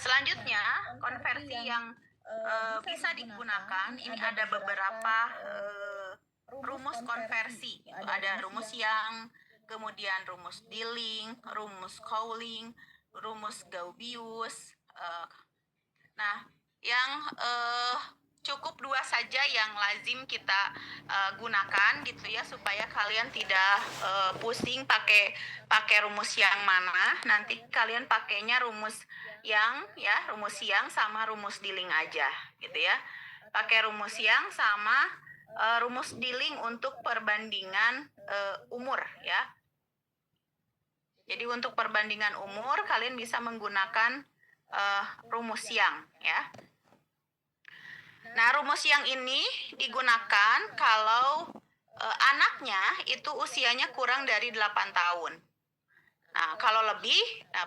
Selanjutnya, konversi yang bisa digunakan, ini ada beberapa rumus konversi. Ada rumus Young, kemudian rumus Dilling, rumus Cowling, rumus Gaussius. Nah, yang cukup dua saja yang lazim kita gunakan gitu ya, supaya kalian tidak pusing pakai rumus yang mana. Nanti kalian pakainya rumus yang ya, rumus yang sama rumus Dilling aja gitu ya. Pakai rumus yang sama rumus Dilling untuk perbandingan umur ya. Jadi untuk perbandingan umur kalian bisa menggunakan rumus yang ya. Nah, rumus yang ini digunakan kalau anaknya itu usianya kurang dari 8 tahun. Nah, kalau lebih,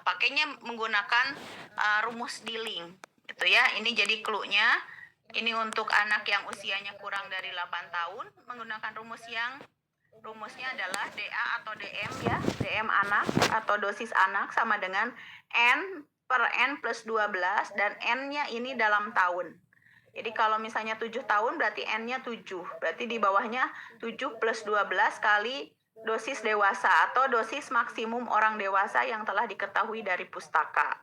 pakainya menggunakan rumus Dilling. Gitu ya, ini jadi clue-nya. Ini untuk anak yang usianya kurang dari 8 tahun, menggunakan rumus yang rumusnya adalah DA atau DM ya. DM anak atau dosis anak sama dengan N per N plus 12 dan N-nya ini dalam tahun. Jadi kalau misalnya 7 tahun berarti N-nya 7. Berarti di bawahnya 7 plus 12 kali dosis dewasa atau dosis maksimum orang dewasa yang telah diketahui dari pustaka.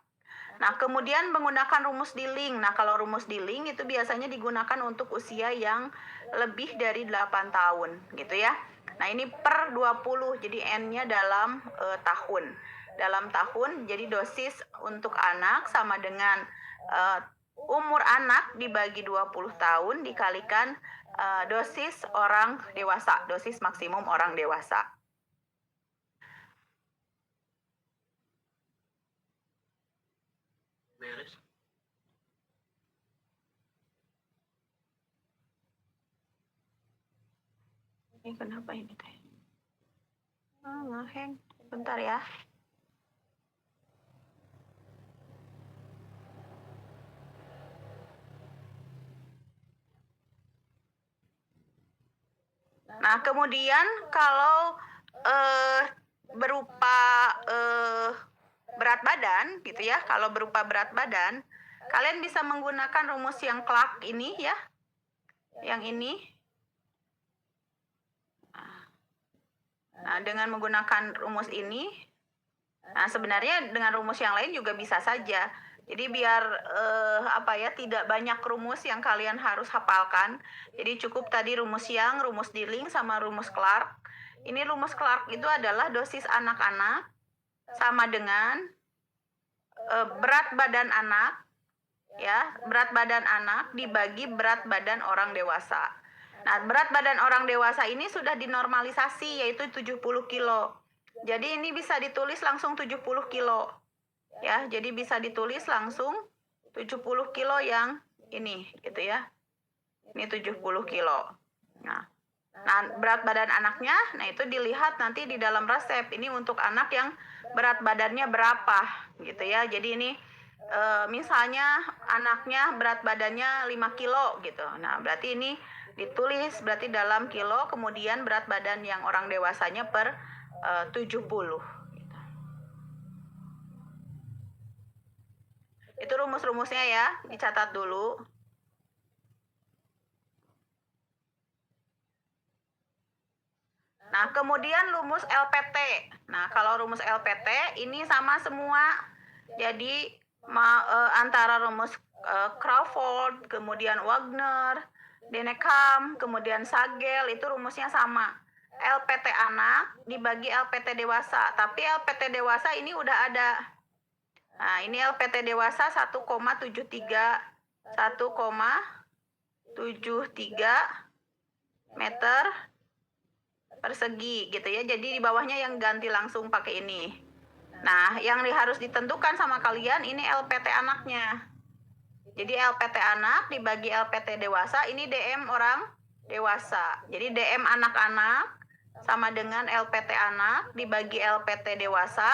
Nah, kemudian menggunakan rumus Dilling. Nah, kalau rumus Dilling itu biasanya digunakan untuk usia yang lebih dari 8 tahun, gitu ya. Nah, ini per 20, jadi N-nya dalam tahun. Dalam tahun, jadi dosis untuk anak sama dengan umur anak dibagi 20 tahun dikalikan dosis orang dewasa, dosis maksimum orang dewasa. Beres. Ini kenapa ini teh? Ngeheng. Bentar ya. Nah, kemudian kalau berupa berat badan gitu ya, kalau berupa berat badan, kalian bisa menggunakan rumus yang Clark ini ya, yang ini. Nah, dengan menggunakan rumus ini, nah sebenarnya dengan rumus yang lain juga bisa saja. Jadi biar tidak banyak rumus yang kalian harus hafalkan. Jadi cukup tadi rumus Young, rumus Dilling sama rumus Clark. Ini rumus Clark itu adalah dosis anak-anak sama dengan berat badan anak ya, berat badan anak dibagi berat badan orang dewasa. Nah, berat badan orang dewasa ini sudah dinormalisasi yaitu 70 kilo. Jadi ini bisa ditulis langsung 70 kilo. Ya, jadi bisa ditulis langsung 70 kilo yang ini gitu ya. Ini 70 kilo. Nah, berat badan anaknya, nah itu dilihat nanti di dalam resep. Ini untuk anak yang berat badannya berapa gitu ya. Jadi ini misalnya anaknya berat badannya 5 kilo gitu. Nah, berarti ini ditulis berarti dalam kilo, kemudian berat badan yang orang dewasanya per 70. Itu rumus-rumusnya ya, dicatat dulu. Nah, kemudian rumus LPT. Nah, kalau rumus LPT ini sama semua. Jadi antara rumus Crawford, kemudian Wagner, Dennekamp, kemudian Sagel itu rumusnya sama. LPT anak dibagi LPT dewasa. Tapi LPT dewasa ini udah ada. Nah, ini LPT dewasa 1,73 meter persegi gitu ya. Jadi di bawahnya yang ganti langsung pakai ini. Nah, yang harus ditentukan sama kalian ini LPT anaknya. Jadi LPT anak dibagi LPT dewasa, ini DM orang dewasa. Jadi DM anak-anak sama dengan LPT anak dibagi LPT dewasa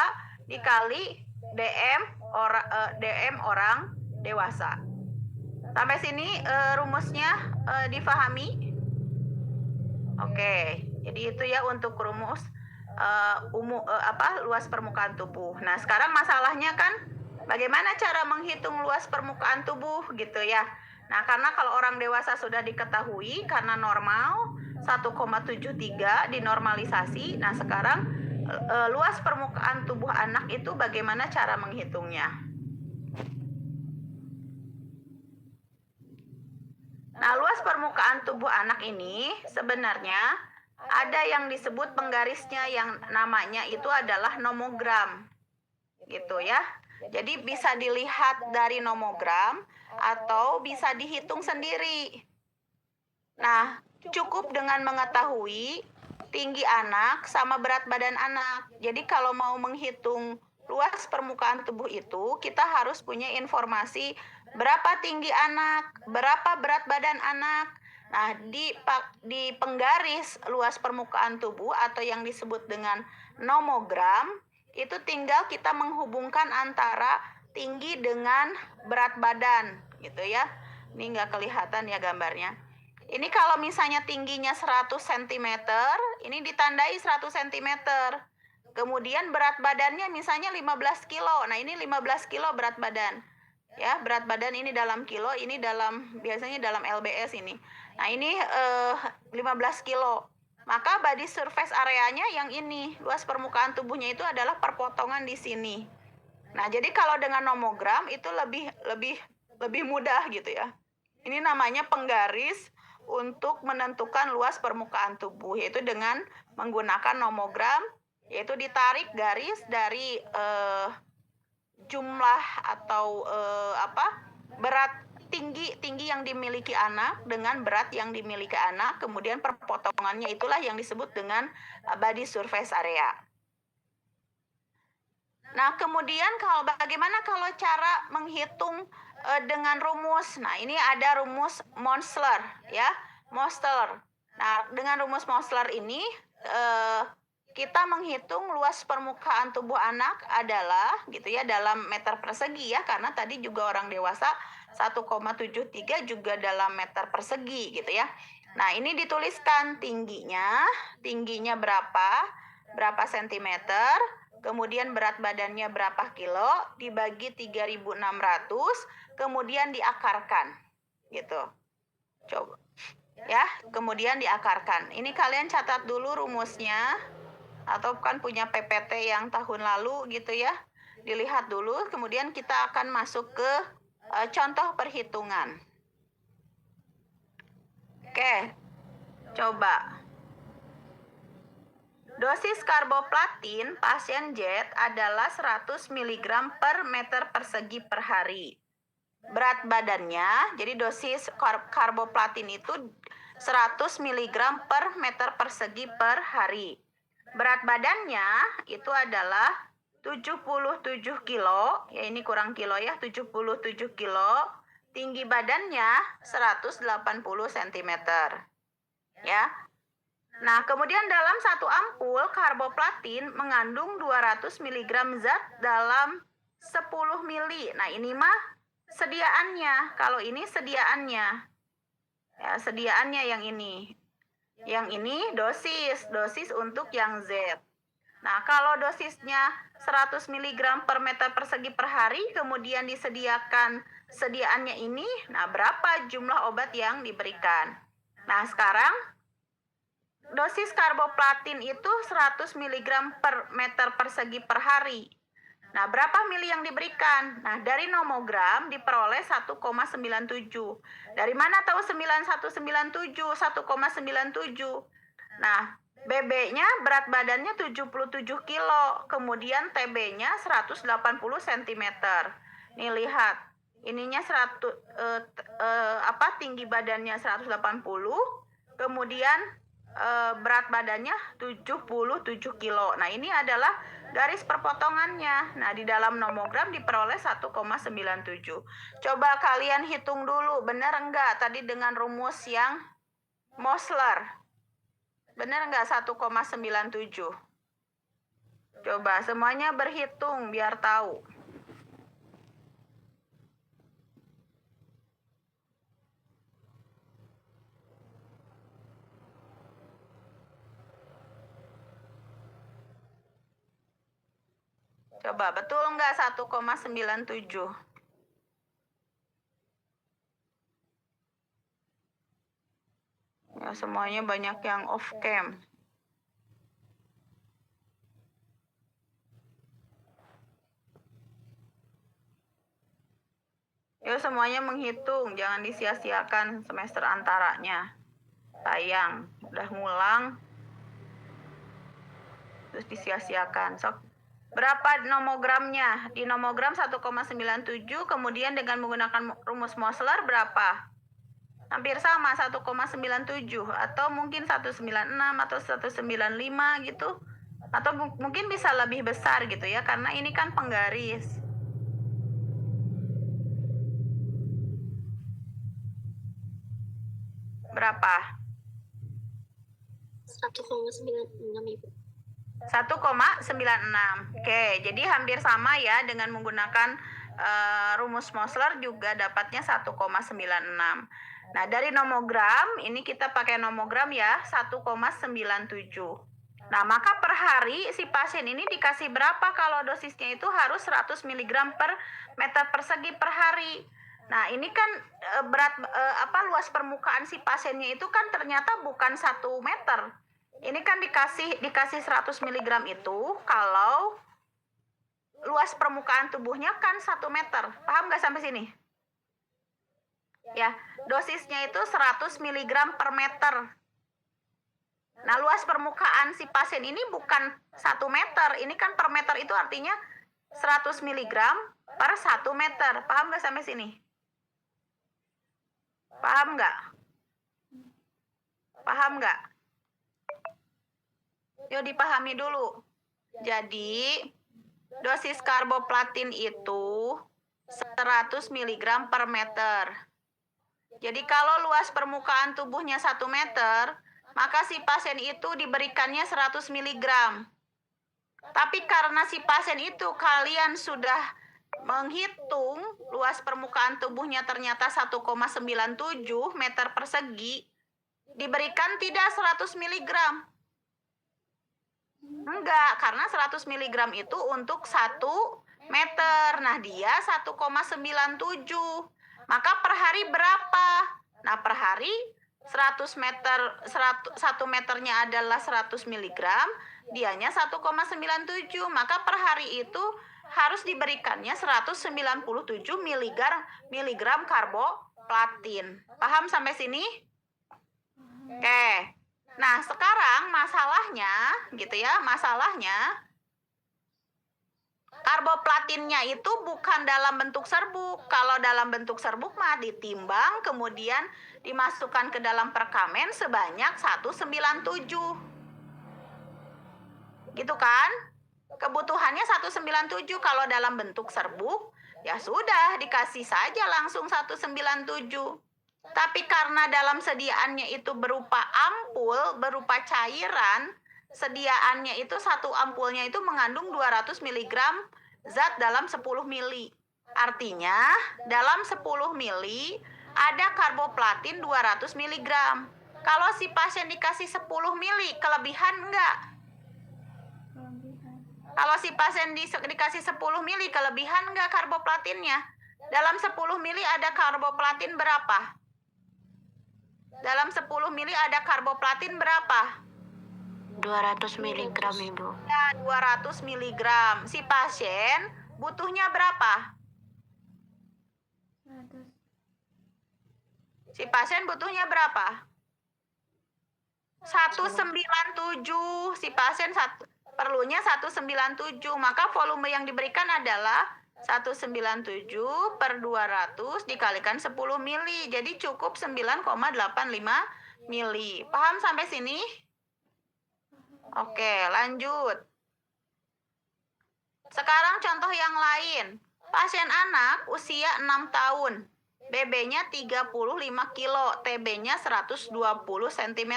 dikali DM orang dewasa. Sampai sini rumusnya difahami? Oke, jadi itu ya untuk rumus luas permukaan tubuh. Nah, sekarang masalahnya kan bagaimana cara menghitung luas permukaan tubuh gitu ya. Nah, karena kalau orang dewasa sudah diketahui karena normal 1,73 dinormalisasi. Nah, sekarang luas permukaan tubuh anak itu bagaimana cara menghitungnya? Nah, luas permukaan tubuh anak ini sebenarnya ada yang disebut penggarisnya yang namanya itu adalah nomogram. Gitu ya. Jadi bisa dilihat dari nomogram atau bisa dihitung sendiri. Nah, cukup dengan mengetahui tinggi anak sama berat badan anak. Jadi kalau mau menghitung luas permukaan tubuh itu, kita harus punya informasi berapa tinggi anak, berapa berat badan anak. Nah, di penggaris luas permukaan tubuh atau yang disebut dengan nomogram, itu tinggal kita menghubungkan antara tinggi dengan berat badan, gitu ya. Ini nggak kelihatan ya gambarnya. Ini kalau misalnya tingginya 100 cm, ini ditandai 100 cm. Kemudian berat badannya misalnya 15 kilo. Nah, ini 15 kilo berat badan. Ya, berat badan ini dalam kilo, ini biasanya dalam LBS ini. Nah, ini 15 kilo. Maka body surface areanya yang ini, luas permukaan tubuhnya itu adalah perpotongan di sini. Nah, jadi kalau dengan nomogram itu lebih mudah gitu ya. Ini namanya penggaris untuk menentukan luas permukaan tubuh, yaitu dengan menggunakan nomogram, yaitu ditarik garis dari jumlah atau berat tinggi yang dimiliki anak dengan berat yang dimiliki anak, kemudian perpotongannya itulah yang disebut dengan body surface area. Nah, kemudian bagaimana kalau cara menghitung dengan rumus? Nah, ini ada rumus Monstler ya, Monstler. Nah, dengan rumus Monstler ini kita menghitung luas permukaan tubuh anak adalah gitu ya dalam meter persegi ya, karena tadi juga orang dewasa 1,73 juga dalam meter persegi gitu ya. Nah, ini dituliskan tingginya berapa sentimeter, kemudian berat badannya berapa kilo, dibagi 3.600, kemudian diakarkan gitu. Coba ya, kemudian diakarkan. Ini kalian catat dulu rumusnya, atau kan punya PPT yang tahun lalu gitu ya, dilihat dulu, kemudian kita akan masuk ke contoh perhitungan. Oke, coba. Dosis karboplatin pasien Z adalah 100 mg per meter persegi per hari. Berat badannya, jadi dosis karboplatin itu 100 mg per meter persegi per hari. Berat badannya itu adalah 77 kilo, ya ini kurang kilo ya, 77 kilo. Tinggi badannya 180 cm. Ya. Nah, kemudian dalam satu ampul karboplatin mengandung 200 mg zat dalam 10 mili. Nah, ini mah sediaannya. Kalau ini sediaannya. Ya, sediaannya yang ini. Yang ini dosis untuk yang Z. Nah, kalau dosisnya 100 mg per meter persegi per hari, kemudian disediakan sediaannya ini, nah berapa jumlah obat yang diberikan? Nah, sekarang dosis karboplatin itu 100 mg per meter persegi per hari. Nah, berapa mili yang diberikan? Nah, dari nomogram diperoleh 1,97. Dari mana tahu 9197, 1,97? Nah, BB-nya berat badannya 77 kilo, kemudian TB-nya 180 cm. Nih lihat, ininya tinggi badannya 180, kemudian berat badannya 77 kilo. Nah, ini adalah garis perpotongannya. Nah, di dalam nomogram diperoleh 1,97. Coba kalian hitung dulu, benar enggak tadi dengan rumus yang Monstler? Benar enggak 1,97? Coba semuanya berhitung biar tahu. Coba betul nggak 1,97? Ya, semuanya banyak yang off cam. Ya, semuanya menghitung, jangan disia-siakan semester antaranya. Sayang, udah ngulang terus disia-siakan. Sok, berapa nomogramnya? Di nomogram 1,97, kemudian dengan menggunakan rumus Mosler berapa? Hampir sama, 1,97 atau mungkin 196 atau 195 gitu. Atau mungkin bisa lebih besar gitu ya, karena ini kan penggaris. Berapa? 1,96 Ibu. 1,96. Oke, jadi hampir sama ya, dengan menggunakan rumus Mosler juga dapatnya 1,96. Nah, dari nomogram ini kita pakai nomogram ya, 1,97. Nah, maka per hari si pasien ini dikasih berapa kalau dosisnya itu harus 100 mg per meter persegi per hari. Nah, ini kan luas permukaan si pasiennya itu kan ternyata bukan 1 meter. Ini kan dikasih 100 mg itu kalau luas permukaan tubuhnya kan 1 meter. Paham nggak sampai sini? Ya, dosisnya itu 100 mg per meter. Nah, luas permukaan si pasien ini bukan 1 meter. Ini kan per meter itu artinya 100 mg per 1 meter. Paham nggak sampai sini? Paham nggak? Paham nggak? Yuk dipahami dulu. Jadi, dosis karboplatin itu 100 mg per meter. Jadi kalau luas permukaan tubuhnya 1 meter, maka si pasien itu diberikannya 100 mg. Tapi karena si pasien itu kalian sudah menghitung luas permukaan tubuhnya ternyata 1,97 meter persegi, diberikan tidak 100 mg. Enggak, karena 100 mg itu untuk 1 meter. Nah, dia 1,97. Maka per hari berapa? Nah, per hari 100 meter, 1 meternya adalah 100 mg, dianya 1,97. Maka per hari itu harus diberikannya 197 mg karboplatin. Paham sampai sini? Oke. Nah, sekarang masalahnya gitu ya, karboplatinnya itu bukan dalam bentuk serbuk. Kalau dalam bentuk serbuk mah ditimbang kemudian dimasukkan ke dalam perkamen sebanyak 197. Gitu kan? Kebutuhannya 197. Kalau dalam bentuk serbuk ya sudah dikasih saja langsung 197. Tapi karena dalam sediaannya itu berupa ampul, berupa cairan, sediaannya itu satu ampulnya itu mengandung 200 mg zat dalam 10 mili. Artinya dalam 10 mili ada karboplatin 200 mg. Kalau si pasien dikasih 10 mili, kelebihan enggak? Kalau si pasien dikasih 10 mili, kelebihan enggak karboplatinnya? Dalam 10 mili ada karboplatin berapa? Dalam 10 mili ada karboplatin berapa? 200 mg Ibu. Ya, 200 mg. Si pasien butuhnya berapa? 100. Si pasien butuhnya berapa? 197. Si pasien perlunya 197. Maka volume yang diberikan adalah 197 per 200 dikalikan 10 mili. Jadi cukup 9,85 mili. Paham sampai sini? Oke, lanjut. Sekarang contoh yang lain. Pasien anak usia 6 tahun. BB-nya 35 kilo, TB-nya 120 cm.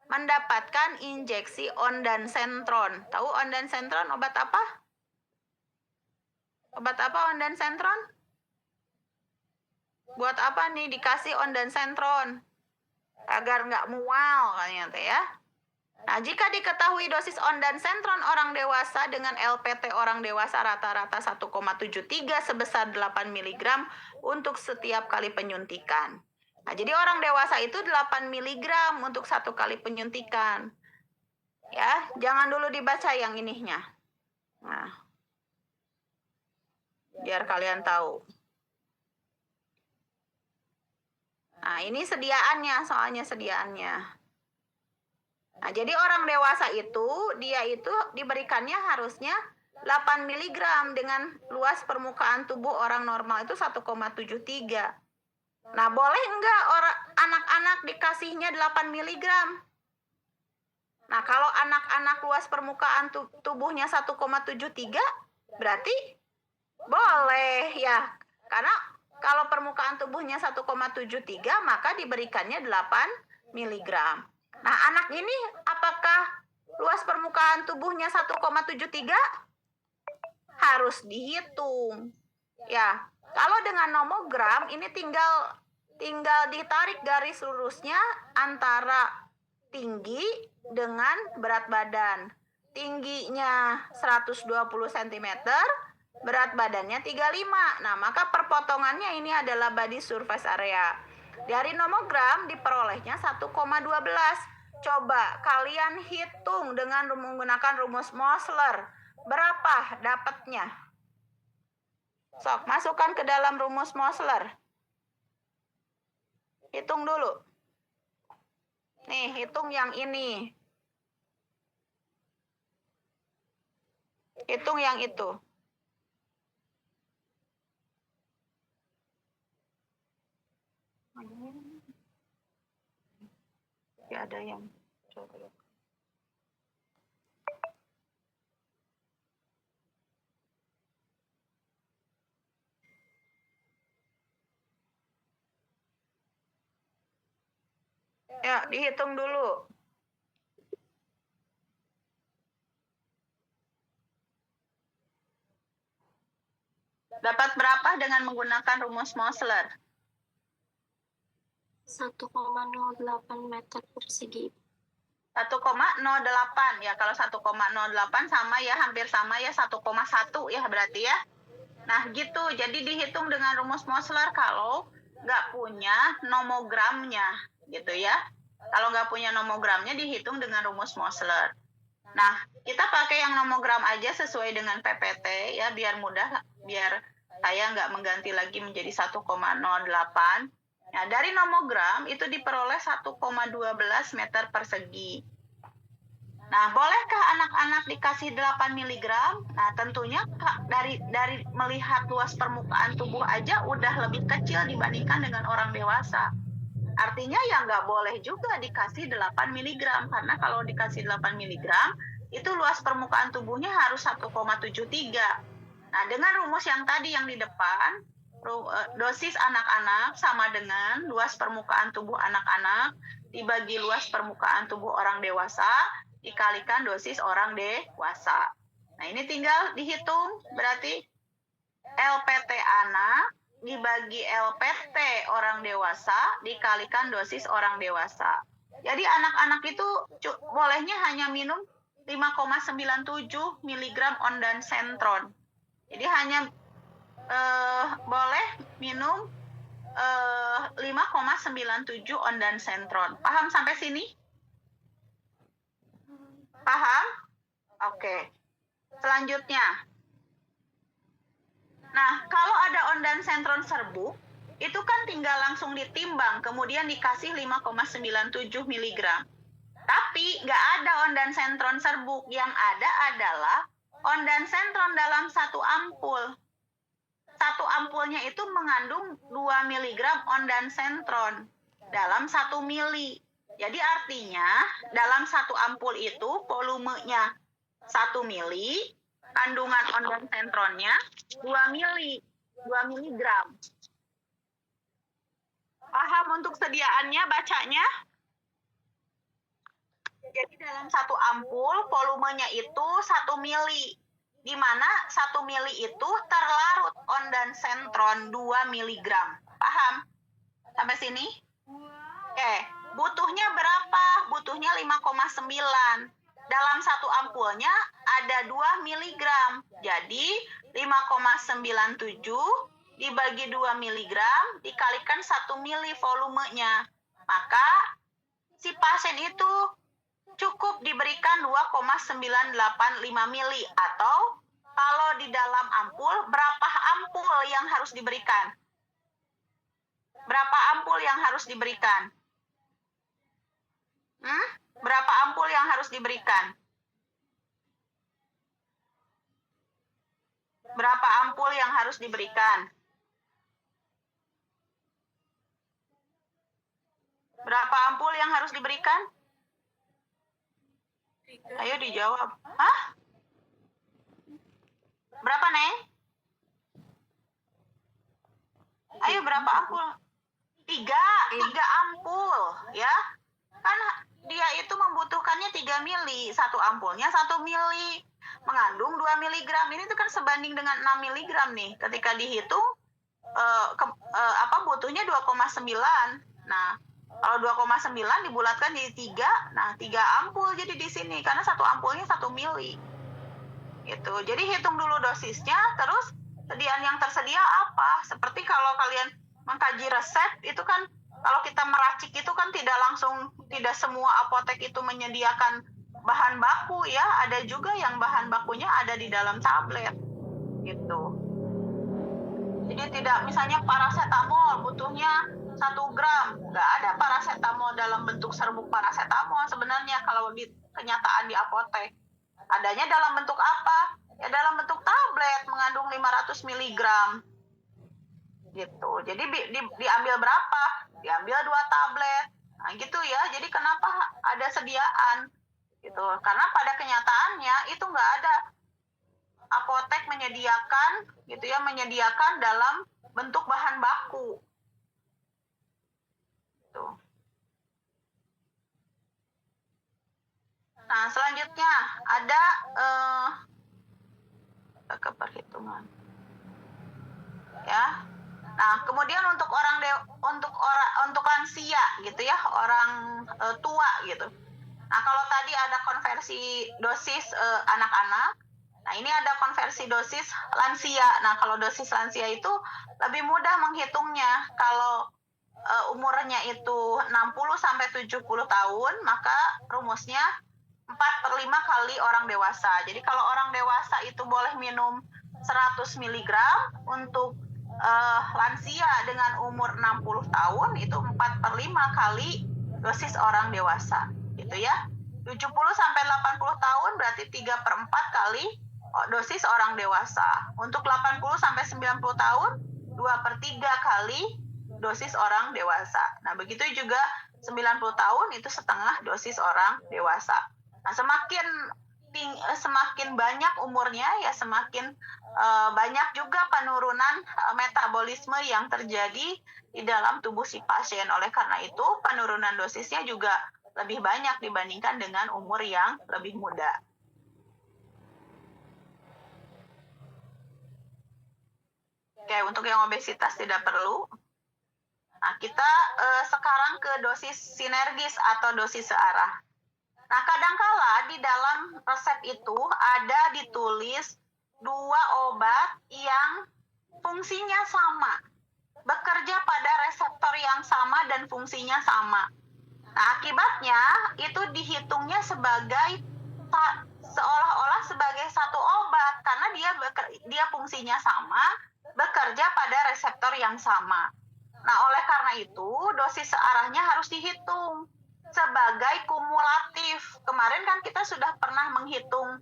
Mendapatkan injeksi ondansetron. Tahu ondansetron obat apa? Obat apa ondansetron? Buat apa nih dikasih ondansetron? Agar nggak mual kayaknya teh ya. Nah, jika diketahui dosis ondansetron orang dewasa dengan LPT orang dewasa rata-rata 1,73 sebesar 8 mg untuk setiap kali penyuntikan. Nah, jadi orang dewasa itu 8 mg untuk satu kali penyuntikan. Ya, jangan dulu dibaca yang ininya. Nah, biar kalian tahu. Nah, ini sediaannya, soalnya sediaannya. Nah, jadi orang dewasa itu, dia itu diberikannya harusnya 8 mg dengan luas permukaan tubuh orang normal itu 1,73. Nah, boleh enggak orang anak-anak dikasihnya 8 mg? Nah, kalau anak-anak luas permukaan tubuhnya 1,73, berarti boleh ya. Karena kalau permukaan tubuhnya 1,73, maka diberikannya 8 mg. Nah, anak ini apakah luas permukaan tubuhnya 1,73? Harus dihitung. Ya, kalau dengan nomogram ini tinggal ditarik garis lurusnya antara tinggi dengan berat badan. Tingginya 120 cm, berat badannya 35. Nah, maka perpotongannya ini adalah body surface area. Dari nomogram diperolehnya 1,12. Coba kalian hitung dengan menggunakan rumus Mosler. Berapa dapatnya? Sok, masukkan ke dalam rumus Mosler. Hitung dulu. Nih, hitung yang ini. Hitung yang itu. Ya, ada yang coba. Ya, dihitung dulu. Dapat berapa dengan menggunakan rumus Mosler? 1,08 meter persegi. 1,08 ya. Kalau 1,08 sama ya, hampir sama ya, 1,1 ya berarti ya. Nah gitu, jadi dihitung dengan rumus Mosler kalau nggak punya nomogramnya gitu ya. Kalau nggak punya nomogramnya dihitung dengan rumus Mosler. Nah, kita pakai yang nomogram aja sesuai dengan PPT ya, biar mudah, biar saya nggak mengganti lagi menjadi 1,08. Nah, dari nomogram itu diperoleh 1,12 meter persegi. Nah, bolehkah anak-anak dikasih 8 mg? Nah, tentunya dari melihat luas permukaan tubuh aja udah lebih kecil dibandingkan dengan orang dewasa. Artinya ya nggak boleh juga dikasih 8 mg, karena kalau dikasih 8 mg, itu luas permukaan tubuhnya harus 1,73. Nah, dengan rumus yang tadi yang di depan, dosis anak-anak sama dengan luas permukaan tubuh anak-anak dibagi luas permukaan tubuh orang dewasa dikalikan dosis orang dewasa. Nah, ini tinggal dihitung, berarti LPT anak dibagi LPT orang dewasa dikalikan dosis orang dewasa. Jadi anak-anak itu bolehnya hanya minum 5,97 mg ondansetron. Jadi hanya boleh minum 5,97 ondansetron. Paham sampai sini? Paham? Oke. Selanjutnya. Nah, kalau ada ondansetron serbuk, itu kan tinggal langsung ditimbang, kemudian dikasih 5,97 mg. Tapi nggak ada ondansetron serbuk. Yang ada adalah ondansetron dalam satu ampul. Satu ampulnya itu mengandung 2 mg ondansetron dalam 1 mili. Jadi artinya dalam satu ampul itu volumenya 1 mili, kandungan ondansetronnya 2 mili, 2 mg. Paham untuk sediaannya, bacanya? Jadi dalam satu ampul volumenya itu 1 mili, di mana 1 mili itu terlarut ondansetron 2 mg. Paham? Sampai sini? Oke. Butuhnya berapa? Butuhnya 5,9. Dalam satu ampulnya ada 2 miligram. Jadi 5,97 dibagi 2 miligram dikalikan 1 mili volumenya. Maka si pasien itu cukup diberikan 2,985 mili. Atau kalau di dalam ampul, berapa ampul yang harus diberikan? Berapa ampul yang harus diberikan? Berapa ampul yang harus diberikan? Berapa ampul yang harus diberikan? Berapa ampul yang harus diberikan? Ayo dijawab. Hah? Berapa, Neng? Ayo berapa ampul? 3 ampul, ya. Kan dia itu membutuhkannya 3 mili. Satu ampulnya 1 mili. Mengandung 2 miligram. Ini tuh kan sebanding dengan 6 miligram nih. Ketika dihitung, butuhnya 2,9. Nah, kalau 2,9 dibulatkan jadi 3. Nah, 3 ampul jadi di sini. Karena satu ampulnya 1 mili. Gitu. Jadi hitung dulu dosisnya, terus sediaan yang tersedia apa. Seperti kalau kalian mengkaji resep, itu kan kalau kita meracik itu kan tidak semua apotek itu menyediakan bahan baku ya, ada juga yang bahan bakunya ada di dalam tablet gitu. Jadi tidak, misalnya paracetamol butuhnya 1 gram, nggak ada paracetamol dalam bentuk serbuk paracetamol sebenarnya kalau di kenyataan di apotek. Adanya dalam bentuk apa? Ya dalam bentuk tablet mengandung 500 miligram. Gitu. Jadi diambil berapa? Diambil 2 tablet. Nah, gitu ya. Jadi kenapa ada sediaan? Gitu. Karena pada kenyataannya itu nggak ada apotek menyediakan dalam bentuk bahan baku. Gitu. Nah, selanjutnya ada perhitungan. Ya. Nah, kemudian untuk lansia gitu ya, orang tua gitu. Nah, kalau tadi ada konversi dosis anak-anak, nah ini ada konversi dosis lansia. Nah, kalau dosis lansia itu lebih mudah menghitungnya. Kalau umurnya itu 60 sampai 70 tahun, maka rumusnya 4/5 kali orang dewasa. Jadi kalau orang dewasa itu boleh minum 100 mg, untuk lansia dengan umur 60 tahun itu 4/5 kali dosis orang dewasa gitu ya. 70 sampai 80 tahun berarti 3/4 kali dosis orang dewasa. Untuk 80 sampai 90 tahun 2/3 kali dosis orang dewasa. Nah, begitu juga 90 tahun itu setengah dosis orang dewasa. Nah, semakin banyak umurnya ya semakin banyak juga penurunan metabolisme yang terjadi di dalam tubuh si pasien. Oleh karena itu, penurunan dosisnya juga lebih banyak dibandingkan dengan umur yang lebih muda. Oke, untuk yang obesitas tidak perlu. Nah, kita sekarang ke dosis sinergis atau dosis searah. Nah, kadangkala di dalam resep itu ada ditulis 2 obat yang fungsinya sama, bekerja pada reseptor yang sama dan fungsinya sama. Nah, akibatnya itu dihitungnya sebagai seolah-olah sebagai satu obat karena dia fungsinya sama, bekerja pada reseptor yang sama. Nah, oleh karena itu dosis searahnya harus dihitung sebagai kumulatif. Kemarin kan kita sudah pernah menghitung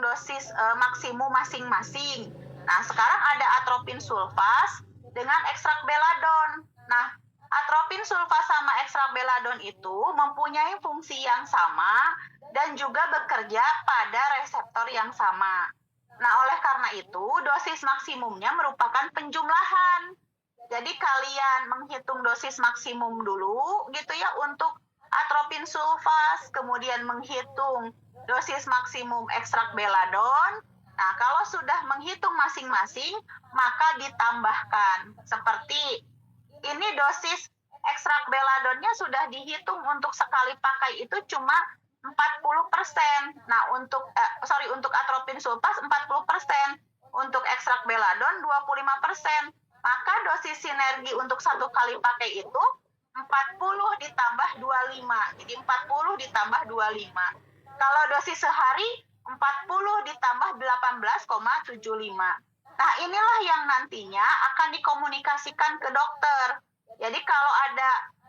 dosis maksimum masing-masing. Nah, sekarang ada atropin sulfas dengan ekstrak beladon. Nah, atropin sulfas sama ekstrak beladon itu mempunyai fungsi yang sama dan juga bekerja pada reseptor yang sama. Nah, oleh karena itu dosis maksimumnya merupakan penjumlahan. Jadi kalian menghitung dosis maksimum dulu gitu ya untuk atropin sulfas, kemudian menghitung dosis maksimum ekstrak beladon. Nah, kalau sudah menghitung masing-masing, maka ditambahkan. Seperti ini dosis ekstrak beladonnya sudah dihitung untuk sekali pakai itu cuma 40%. Nah, untuk atropin sulfas 40%, untuk ekstrak beladon 25%. Maka dosis sinergi untuk satu kali pakai itu 40 ditambah 25. Jadi 40 ditambah 25. Kalau dosis sehari 40 ditambah 18,75. Nah, inilah yang nantinya akan dikomunikasikan ke dokter. Jadi kalau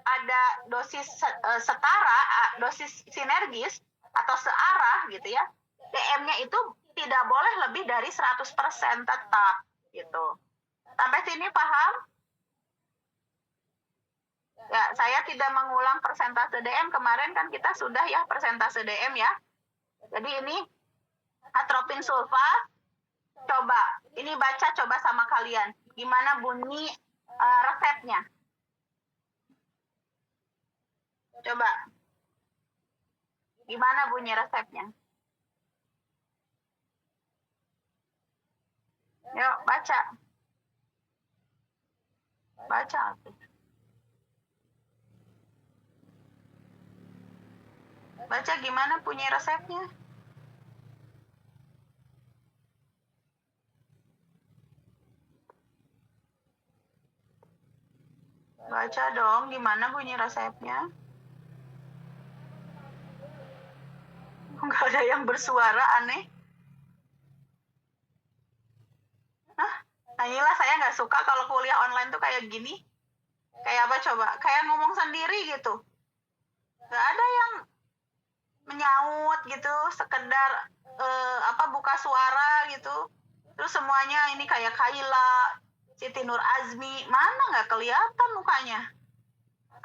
ada dosis setara, dosis sinergis atau searah gitu ya, DM-nya itu tidak boleh lebih dari 100% tetap gitu. Sampai sini paham? Ya, saya tidak mengulang persentase DM. Kemarin kan kita sudah ya persentase DM ya. Jadi ini atropin sulfat. Coba, ini baca coba sama kalian. Gimana bunyi resepnya? Coba. Gimana bunyi resepnya? Yuk, baca. Baca. Baca gimana bunyi resepnya? Baca dong, gimana bunyi resepnya? Nggak ada yang bersuara, aneh. Nah, inilah saya nggak suka kalau kuliah online tuh kayak gini. Kayak apa coba? Kayak ngomong sendiri gitu. Nggak ada yang menyaut gitu, sekedar buka suara gitu. Terus semuanya ini kayak Kaila, Siti Nur Azmi, mana nggak kelihatan mukanya.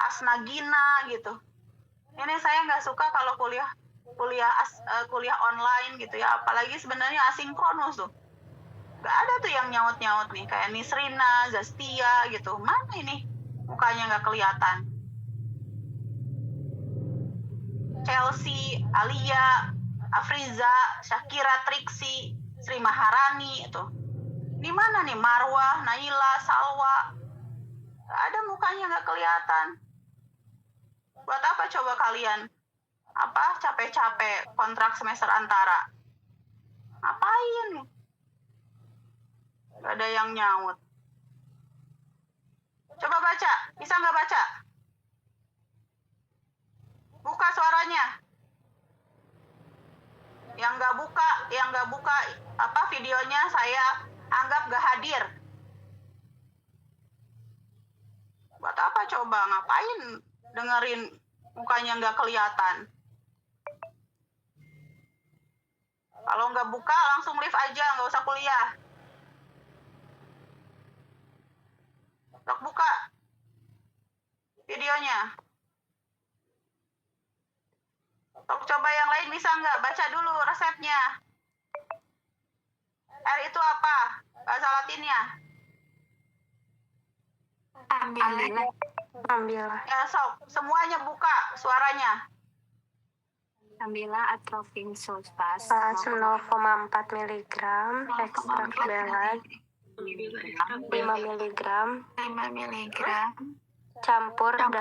Asnagina gitu. Ini saya nggak suka kalau kuliah online gitu ya, apalagi sebenarnya asinkronus tuh. Nggak ada tuh yang nyaut-nyaut nih, kayak Nisrina, Zastia gitu. Mana ini mukanya nggak kelihatan. Chelsea, Alia, Afriza, Syakira, Triksi, Sri Maharani itu. Di mana nih Marwah, Naila, Salwa? Gak ada mukanya nggak kelihatan. Buat apa coba kalian? Capek-capek kontrak semester antara? Ngapain? Gak ada yang nyaut. Coba baca, bisa nggak baca? Buka suaranya. Yang nggak buka videonya saya anggap nggak hadir. Buat apa coba? Ngapain dengerin mukanya nggak kelihatan? Kalau nggak buka langsung leave aja, nggak usah kuliah. Untuk buka videonya. Untuk coba yang lain bisa nggak? Baca dulu resepnya. R itu apa? Bahasa Latinnya. Ambillah. Ya, sok. Semuanya buka suaranya. Ambillah atropin sulfas 0,4 mg, ekstrak belad 5 mg, 5 mg. campur Dan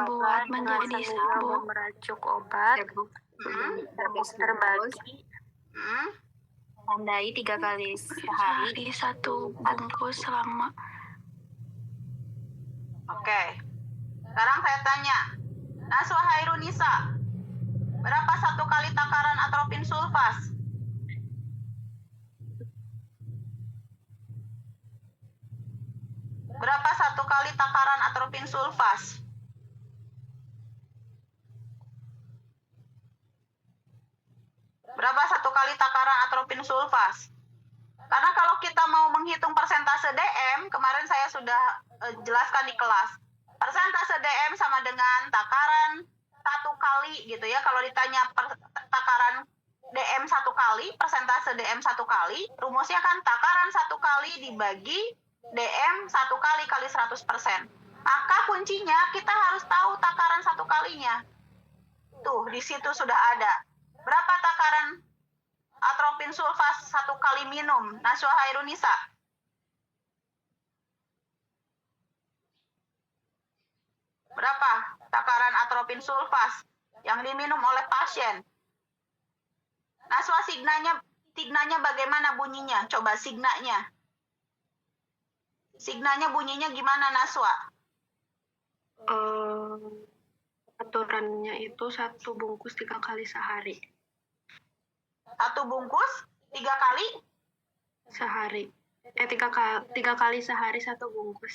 buat menjadi sabuk. Meracuk obat, terbagi. Tandai 3 kali sehari. 1 bungkus selama. Oke. Sekarang saya tanya. Naswa Hairunisa, berapa satu kali takaran atropin sulfas? Berapa satu kali takaran atropin sulfas? Berapa satu kali takaran atropin sulfas? Karena kalau kita mau menghitung persentase DM, kemarin saya sudah jelaskan di kelas. Persentase DM sama dengan takaran satu kali gitu ya. Kalau ditanya takaran DM satu kali, persentase DM satu kali, rumusnya kan takaran satu kali dibagi DM satu kali kali 100%. Maka kuncinya kita harus tahu takaran satu kalinya. Tuh, di situ sudah ada. Berapa takaran atropin sulfas satu kali minum? Naswa Hairunisa. Berapa atropin sulfas yang diminum oleh pasien. Naswa, signanya bagaimana bunyinya? Coba signanya. Signanya bunyinya gimana, Naswa? Aturannya itu 1 bungkus 3 kali sehari. 1 bungkus 3 kali Sehari. 3 kali sehari 1 bungkus.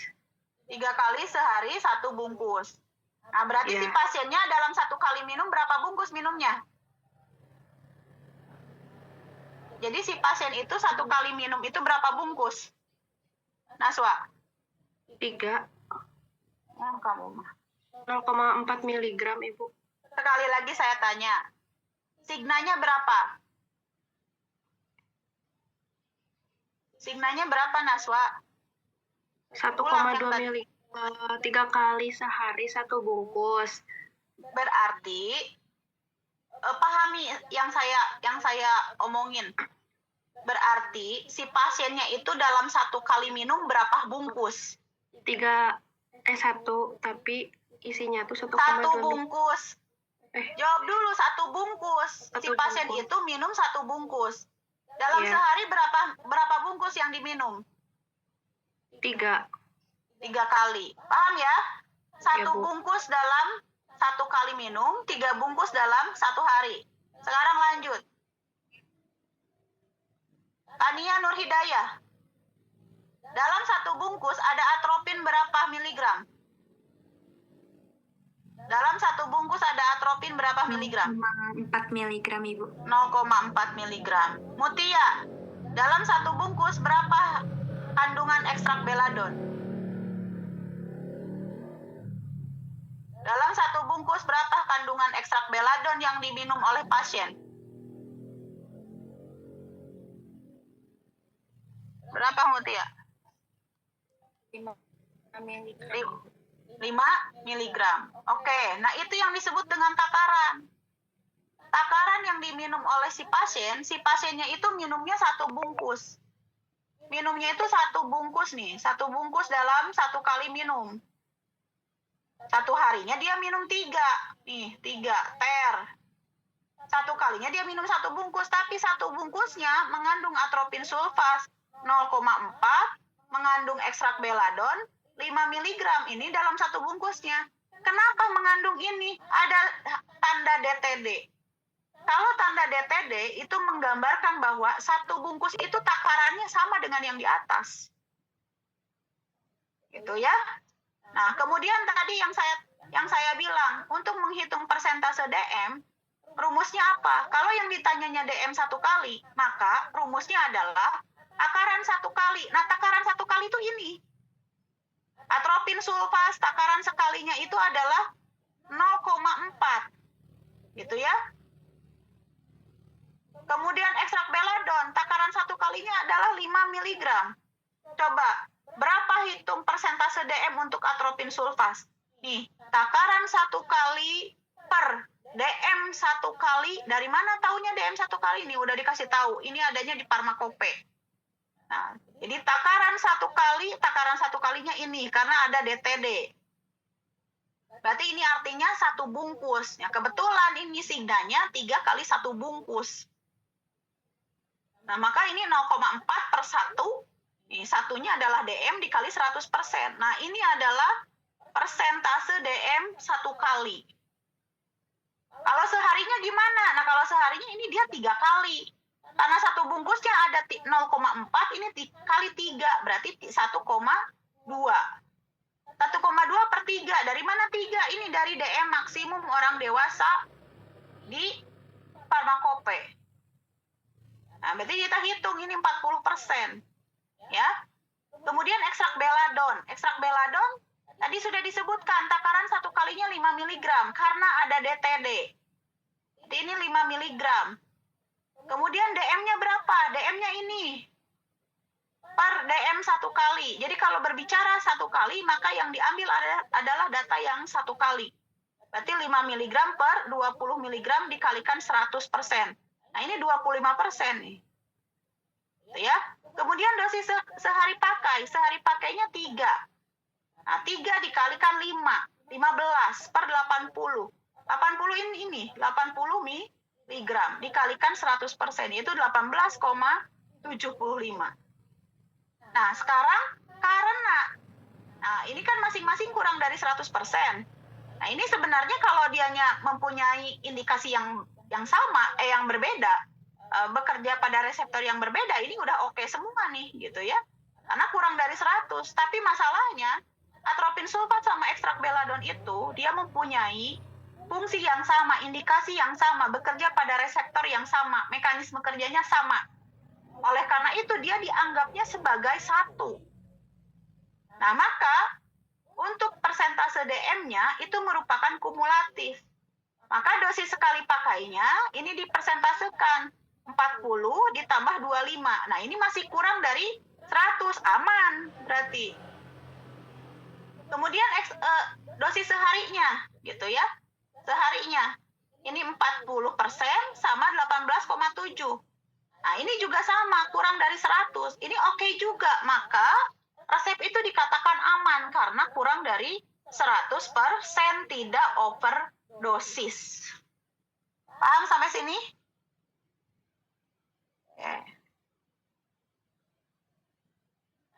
3 kali sehari 1 bungkus. Nah, berarti Iya. si pasiennya dalam 1 kali minum berapa bungkus minumnya? Jadi si pasien itu 1 kali minum itu berapa bungkus? Naswa? 3. Kamu mah. 0,4 miligram, Ibu. Sekali lagi saya tanya. Signanya berapa? Signanya berapa, Naswa? 1,2 miligram. 3 kali sehari 1 bungkus. Berarti pahami yang saya omongin. Berarti si pasiennya itu dalam 1 kali minum berapa bungkus? 1, tapi isinya tuh 1,2 1 bungkus. Jawab dulu, 1 bungkus. Si 1 pasien bungkus. itu minum 1 bungkus. Dalam Iya. sehari berapa bungkus yang diminum? 3. 3 kali. Paham ya? 1 Iya, Bu. bungkus dalam 1 kali minum, 3 bungkus dalam 1 hari. Sekarang lanjut. Tania Nur Hidayah. Dalam 1 bungkus ada atropin berapa miligram? Dalam 1 bungkus ada atropin berapa miligram? 4 miligram, Ibu. 0,4 miligram. Mutia, dalam 1 bungkus berapa kandungan ekstrak beladon? Dalam 1 bungkus berapa kandungan ekstrak beladon yang diminum oleh pasien? Berapa, Mutia? 5 miligram. 5 miligram. Oke, nah itu yang disebut dengan takaran. Takaran yang diminum oleh si pasiennya itu minumnya 1 bungkus. Minumnya itu 1 bungkus nih, 1 bungkus dalam 1 kali minum. 1 harinya dia minum 3. Nih, 3 ter. 1 kalinya dia minum 1 bungkus, tapi 1 bungkusnya mengandung atropin sulfas 0,4, mengandung ekstrak beladon 5 mg ini dalam 1 bungkusnya. Kenapa mengandung ini? Ada tanda DTD. Kalau tanda DTD itu menggambarkan bahwa 1 bungkus itu takarannya sama dengan yang di atas. Gitu ya. Nah, kemudian tadi yang saya bilang, untuk menghitung persentase DM, rumusnya apa? Kalau yang ditanyanya DM 1 kali, maka rumusnya adalah takaran 1 kali. Nah, takaran 1 kali itu ini. Atropin sulfas takaran sekalinya itu adalah 0,4. Gitu ya. Kemudian ekstrak beladon takaran 1 kalinya adalah 5 mg. Coba, berapa hitung persentase DM untuk atropin sulfas? Nih, takaran 1 kali per DM 1 kali. Dari mana taunya DM 1 kali? Nih, udah dikasih tahu. Ini adanya di Pharmacope. Nah, jadi takaran 1 kalinya ini karena ada DTD. Berarti ini artinya 1 bungkus. Ya, kebetulan ini signanya 3 kali 1 bungkus. Nah, maka ini 0,4 per 1. Ini satunya adalah DM dikali 100%. Nah, ini adalah persentase DM 1 kali. Kalau seharinya gimana? Nah, kalau seharinya ini dia 3 kali. Karena 1 bungkusnya ada 0,4, ini kali 3, berarti 1,2. 1,2 per 3. Dari mana 3? Ini dari DM maksimum orang dewasa di Pharmacope. Nah, berarti kita hitung ini 40%. Ya. Kemudian ekstrak beladon. Ekstrak beladon tadi sudah disebutkan takaran 1 kalinya 5 mg karena ada DTD. Jadi ini 5 mg. Kemudian DM-nya berapa? DM-nya ini. Per DM 1 kali. Jadi kalau berbicara 1 kali, maka yang diambil adalah data yang 1 kali. Berarti 5 mg per 20 mg dikalikan 100%. Nah, ini 25% nih. Gitu ya. Kemudian dosis sehari pakai. Sehari pakainya 3. Nah, 3 dikalikan 5. 15 per 80. 80 ini 80 miligram dikalikan 100% itu 18,75. Nah, sekarang karena ini kan masing-masing kurang dari 100%. Nah, ini sebenarnya kalau dianya mempunyai indikasi yang sama, yang berbeda, bekerja pada reseptor yang berbeda, ini udah oke semua nih, gitu ya. Karena kurang dari 100. Tapi masalahnya, atropin sulfat sama ekstrak beladon itu, dia mempunyai fungsi yang sama, indikasi yang sama, bekerja pada reseptor yang sama, mekanisme kerjanya sama. Oleh karena itu, dia dianggapnya sebagai satu. Nah, maka untuk persentase DM-nya itu merupakan kumulatif. Maka dosis sekali pakainya ini dipersentasekan 40 ditambah 25. Nah, ini masih kurang dari 100, aman berarti. Kemudian dosis seharinya gitu ya. Seharinya ini 40% sama 18,7. Nah, ini juga sama, kurang dari 100. Ini oke juga, maka resep itu dikatakan aman karena kurang dari 100%, tidak overdosis. Paham sampai sini? Oke.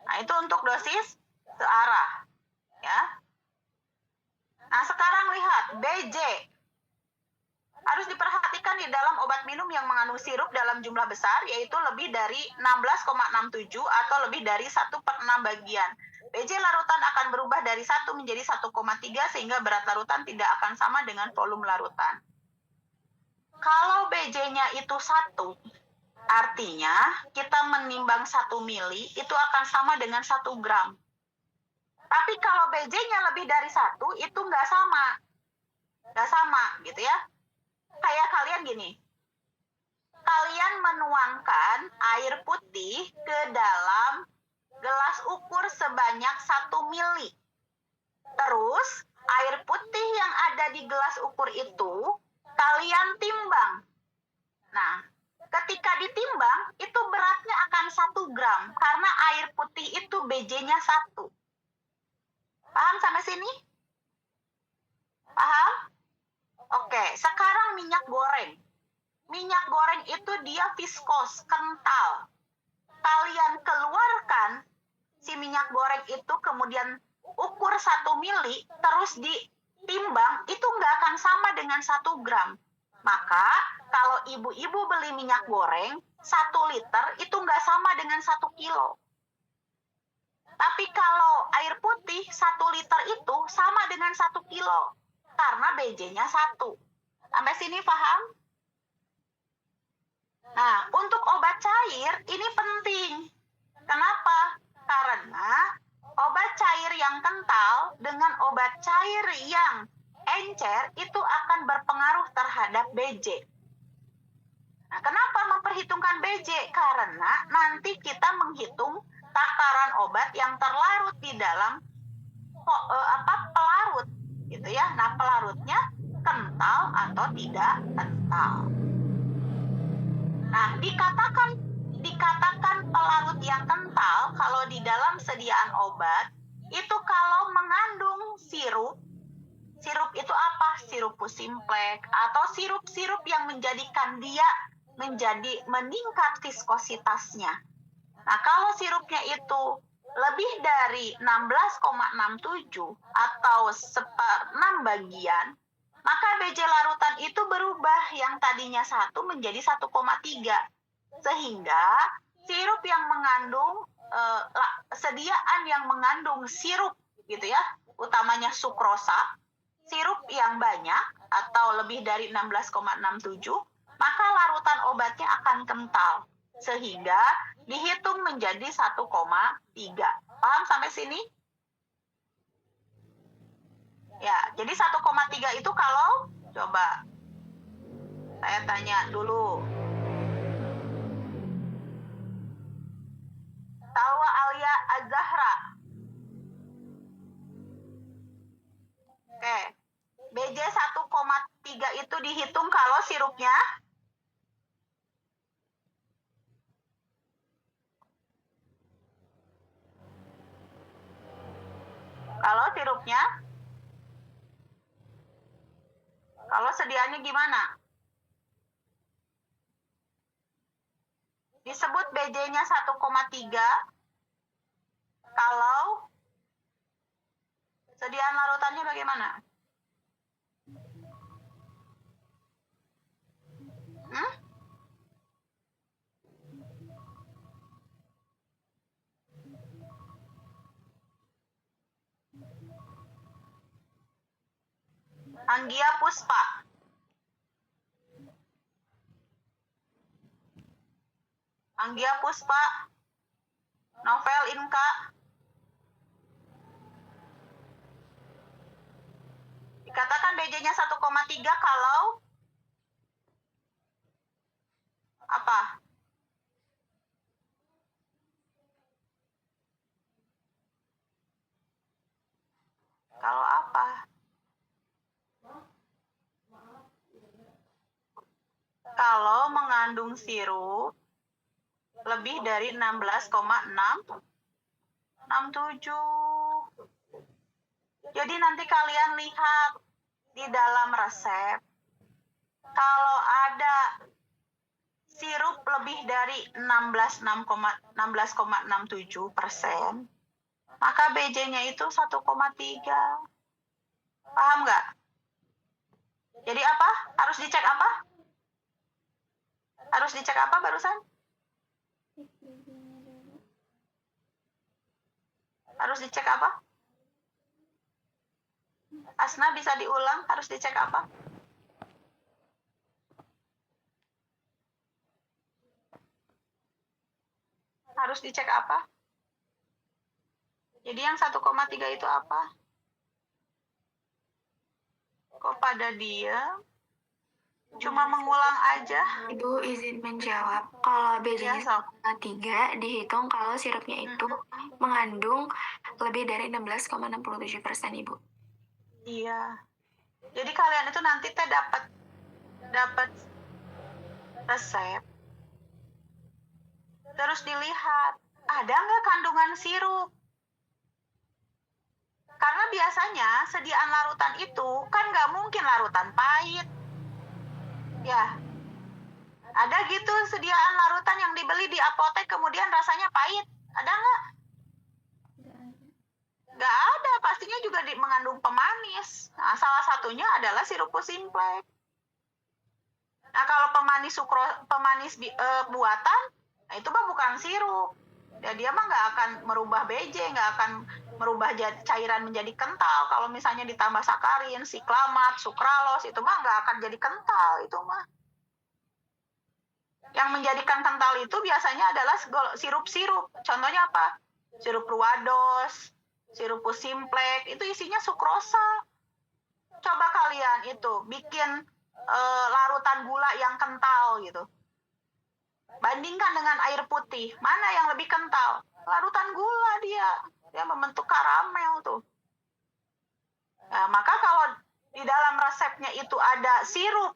Nah, itu untuk dosis searah. Ya. Nah, sekarang lihat BJ. Harus diperhatikan di dalam obat minum yang mengandung sirup dalam jumlah besar, yaitu lebih dari 16,67 atau lebih dari 1/6 bagian. BJ larutan akan berubah dari 1 menjadi 1,3 sehingga berat larutan tidak akan sama dengan volume larutan. Kalau BJ-nya itu 1, artinya kita menimbang 1 mili itu akan sama dengan 1 gram. Tapi kalau BJ-nya lebih dari 1, itu nggak sama. Nggak sama, gitu ya. Kayak kalian gini, kalian menuangkan air putih ke dalam gelas ukur sebanyak 1 mili. Terus, air putih yang ada di gelas ukur itu, kalian timbang. Nah, ketika ditimbang, itu beratnya akan 1 gram, karena air putih itu BJ-nya 1. Paham sampai sini? Paham? Oke, sekarang minyak goreng. Minyak goreng itu dia viskos, kental. Kalian keluarkan si minyak goreng itu, kemudian ukur 1 mili, terus ditimbang, itu nggak akan sama dengan 1 gram. Maka, kalau ibu-ibu beli minyak goreng, 1 liter itu nggak sama dengan 1 kilo. Tapi kalau air putih 1 liter itu sama dengan 1 kilo. Karena BJ-nya 1. Sampai sini paham? Nah, untuk obat cair ini penting. Kenapa? Karena obat cair yang kental dengan obat cair yang encer itu akan berpengaruh terhadap BJ. Nah, kenapa memperhitungkan BJ? Karena nanti kita menghitung takaran obat yang terlarut di dalam pelarut. Gitu ya. Nah, pelarutnya kental atau tidak kental. Nah, dikatakan pelarut yang kental kalau di dalam sediaan obat itu kalau mengandung sirup. Sirup itu apa? Sirup Pusimplek atau sirup-sirup yang menjadikan dia menjadi meningkat viskositasnya. Nah, kalau sirupnya itu lebih dari 16,67 atau 1/6 bagian, maka BJ larutan itu berubah yang tadinya 1 menjadi 1,3. Sehingga sirup yang mengandung, sediaan yang mengandung sirup gitu ya, utamanya sukrosa, sirup yang banyak atau lebih dari 16,67, maka larutan obatnya akan kental. Sehingga dihitung menjadi 1,3. Paham sampai sini? Ya, jadi 1,3 itu kalau, coba saya tanya dulu. Salwa Alia Az-Zahra. Oke. BJ 1,3 itu dihitung kalau sirupnya Kalau sediaannya gimana? Disebut BJ-nya 1,3 kalau sediaan larutannya bagaimana? Hmm? Anggia Puspa. Anggia Puspa. Novel Inka. Dikatakan BJ-nya 1,3 kalau apa? Kalau apa? Kalau mengandung sirup lebih dari 16,667. Jadi nanti kalian lihat di dalam resep, kalau ada sirup lebih dari 16,67%, maka BJ-nya itu 1,3. Paham nggak? Jadi apa? Harus dicek apa? Harus dicek apa barusan? Harus dicek apa? Asna bisa diulang, harus dicek apa? Harus dicek apa? Jadi yang 1,3 itu apa? Kok pada dia cuma mengulang aja? Ibu izin menjawab. Kalau BJ-nya Ya, 1,3 dihitung kalau sirupnya itu mengandung lebih dari 16,67%, Ibu. Iya. Jadi kalian itu nanti teh dapat resep. Terus dilihat, ada nggak kandungan sirup? Karena biasanya sediaan larutan itu kan nggak mungkin larutan pahit. Ya, ada gitu sediaan larutan yang dibeli di apotek kemudian rasanya pahit. Ada nggak? Nggak ada, pastinya juga mengandung pemanis. Nah, salah satunya adalah sirup Simplex. Nah, kalau pemanis buatan, nah itu mah bukan sirup. Ya, dia mah nggak akan merubah BJ, nggak akan merubah cairan menjadi kental. Kalau misalnya ditambah sakarin, siklamat, sukralos, itu mah nggak akan jadi kental, itu mah. Yang menjadikan kental itu biasanya adalah sirup-sirup. Contohnya apa? Sirup Ruados, sirup Simplex, itu isinya sukrosa. Coba kalian itu bikin larutan gula yang kental gitu. Bandingkan dengan air putih, mana yang lebih kental? Larutan gula dia membentuk karamel tuh. Nah, maka kalau di dalam resepnya itu ada sirup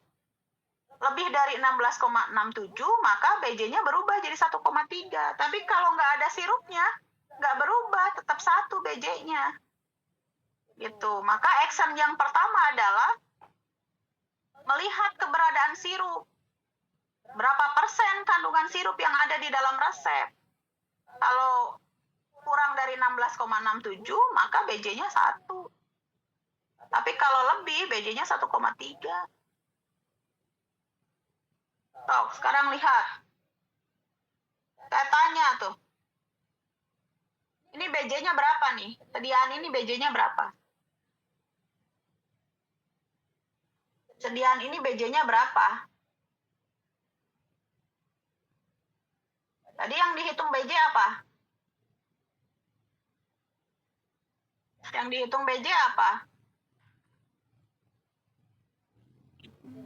lebih dari 16,67, maka BJ-nya berubah jadi 1,3. Tapi kalau nggak ada sirupnya, nggak berubah, tetap 1 BJ-nya. Gitu. Maka action yang pertama adalah melihat keberadaan sirup. Berapa persen kandungan sirup yang ada di dalam resep? Kalau kurang dari 16,67, maka BJ-nya 1. Tapi kalau lebih, BJ-nya 1,3. Tuh, sekarang lihat. Saya tanya tuh. Ini BJ-nya berapa nih? Sediaan ini BJ-nya berapa? Sediaan ini BJ-nya berapa? Tadi yang dihitung BJ apa? Yang dihitung BJ apa?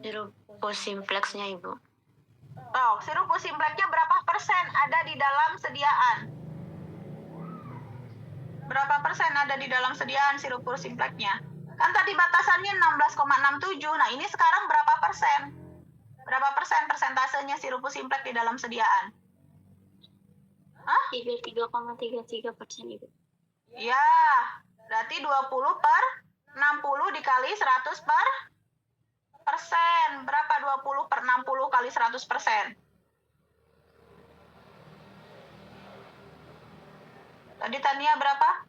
Sirup Simplex-nya, Ibu. Oh, sirup Simplex-nya berapa persen ada di dalam sediaan? Berapa persen ada di dalam sediaan sirup Simplex-nya? Kan tadi batasannya 16,67. Nah, ini sekarang berapa persen? Berapa persen persentasenya sirup Simplex di dalam sediaan? Hah? 33,33%, Ibu. Ya, berarti 20 per 60 dikali 100 per Berapa 20 per 60 kali 100%? Tadi Tania berapa?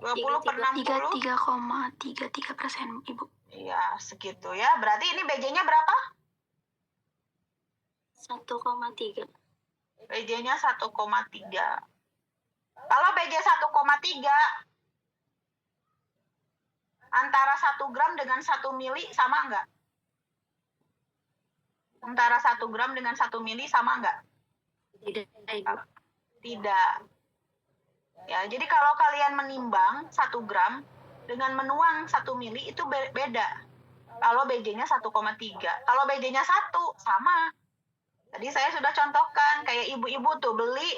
20 per 60? 3,33%, Ibu. Iya, segitu ya. Berarti ini BJ-nya berapa? 1,3. BJ-nya 1,3. Kalau BJ 1,3, antara 1 gram dengan 1 mili sama nggak? Antara 1 gram dengan 1 mili sama nggak? Tidak, Ibu. Tidak. Ya, jadi kalau kalian menimbang 1 gram dengan menuang 1 mili itu beda. Kalau BJ-nya 1,3. Kalau BJ-nya 1, sama. Tadi saya sudah contohkan, kayak ibu-ibu tuh beli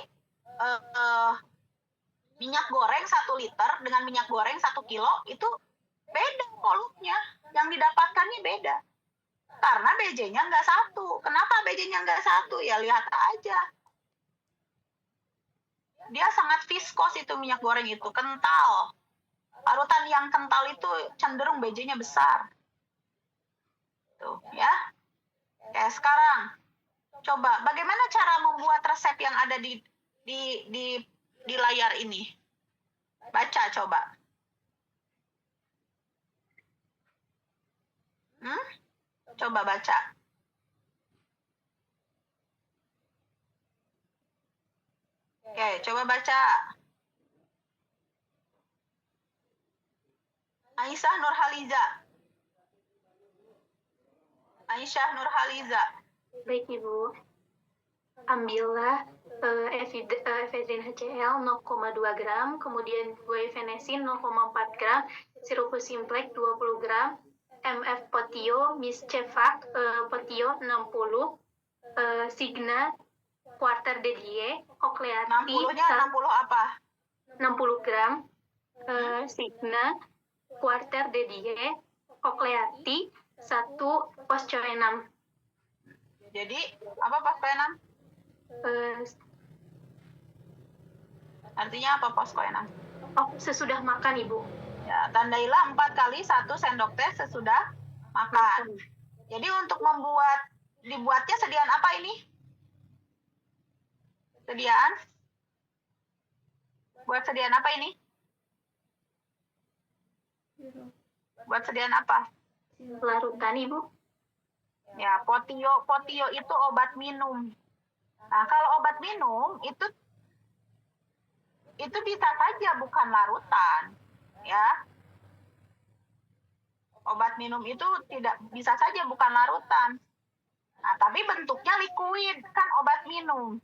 minyak goreng 1 liter dengan minyak goreng 1 kilo, itu beda volumenya. Yang didapatkannya beda. Karena BJ-nya nggak 1. Kenapa BJ-nya nggak 1? Ya lihat aja. Dia sangat viskos itu minyak goreng itu, kental. Larutan yang kental itu cenderung BJ-nya besar. Tuh, ya. Oke, sekarang coba bagaimana cara membuat resep yang ada di layar ini? Baca coba. Coba baca. Oke, coba baca. Aisyah Nurhaliza. Aisyah Nurhaliza. Baik, Ibu. Ambillah efedrin HCl 0,2 gram, kemudian guaifenesin 0,4 gram, sirup simplex 20 gram, MF potio, miscevak potio 60, Signa quarter de die, Cochlearti 60-nya 60 apa? 60 gram, Signa quarter de die, Cochlearti 1 poscoenam. Jadi, apa poskoenam? Artinya apa poskoenam? Sesudah makan, Ibu. Ya, tandailah 4 kali 1 sendok teh sesudah makan. Jadi untuk dibuatnya sediaan apa ini? Buat sediaan apa ini? Buat sediaan apa? Larutan, Ibu. Ya, potio itu obat minum. Nah, kalau obat minum itu bisa saja bukan larutan, ya. Obat minum itu tidak bisa saja bukan larutan. Nah, tapi bentuknya liquid, kan obat minum.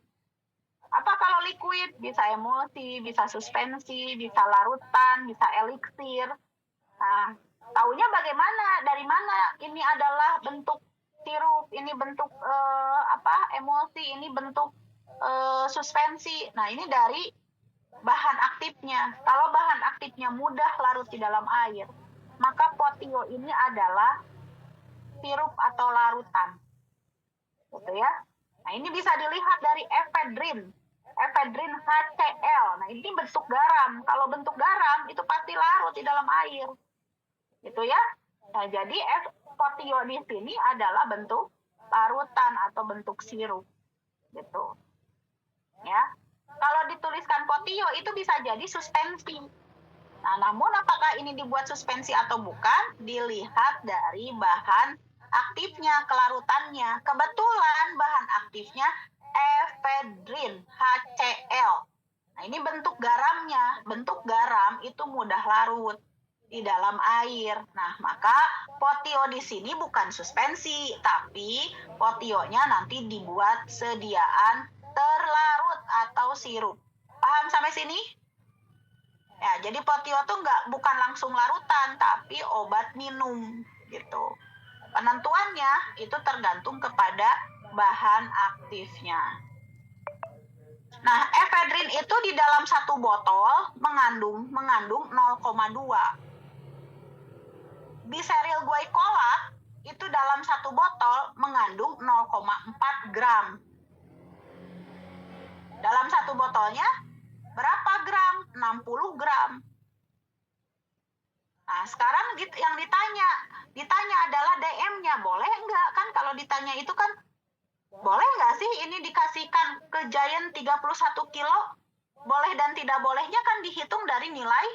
Apa kalau liquid? Bisa emulsi, bisa suspensi, bisa larutan, bisa eliksir. Nah, taunya bagaimana? Dari mana ini adalah bentuk sirup, ini bentuk emulsi, ini bentuk suspensi. Nah, ini dari bahan aktifnya. Kalau bahan aktifnya mudah larut di dalam air, maka potio ini adalah sirup atau larutan. Gitu ya. Nah, ini bisa dilihat dari efedrin HCl. Nah, ini bentuk garam. Kalau bentuk garam itu pasti larut di dalam air. Gitu ya. Nah, jadi potio di sini adalah bentuk larutan atau bentuk sirup. Gitu. Ya. Kalau dituliskan potio itu bisa jadi suspensi. Nah, namun apakah ini dibuat suspensi atau bukan? Dilihat dari bahan aktifnya, kelarutannya. Kebetulan bahan aktifnya efedrin HCl. Nah, ini bentuk garamnya. Bentuk garam itu mudah larut di dalam air. Nah, maka potio di sini bukan suspensi, tapi potionya nanti dibuat sediaan terlarut atau sirup. Paham sampai sini? Ya, jadi potio tuh bukan langsung larutan, tapi obat minum gitu. Penentuannya itu tergantung kepada bahan aktifnya. Nah, efedrin itu di dalam satu botol mengandung 0,2. Biseryl guaicolat itu dalam satu botol mengandung 0,4 gram. Dalam satu botolnya berapa gram? 60 gram. Nah, sekarang yang ditanya adalah DM-nya. Boleh nggak? Kan kalau ditanya itu kan, boleh nggak sih ini dikasihkan ke Giant 31 kilo? Boleh dan tidak bolehnya kan dihitung dari nilai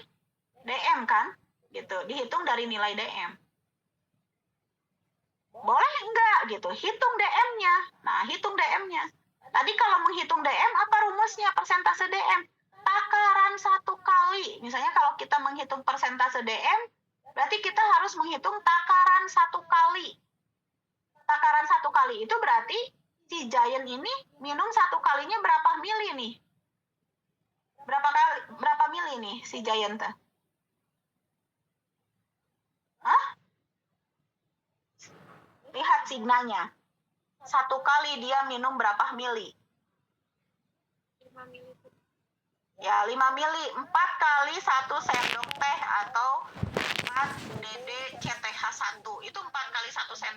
DM kan? Gitu, dihitung dari nilai DM. Boleh enggak gitu, hitung DM-nya. Nah, hitung DM-nya. Tadi kalau menghitung DM, apa rumusnya persentase DM? Takaran 1 kali. Misalnya kalau kita menghitung persentase DM, berarti kita harus menghitung takaran 1 kali. Takaran 1 kali itu berarti si Giant ini minum 1 kalinya berapa mili nih? Berapa mili nih si Giant? Hah? Lihat signanya. 1 kali dia minum berapa mili? 5 mili. Ya, 5 mili. 4 kali 1 sendok teh atau 4 DD CTH1. Itu 4 kali 1 sendok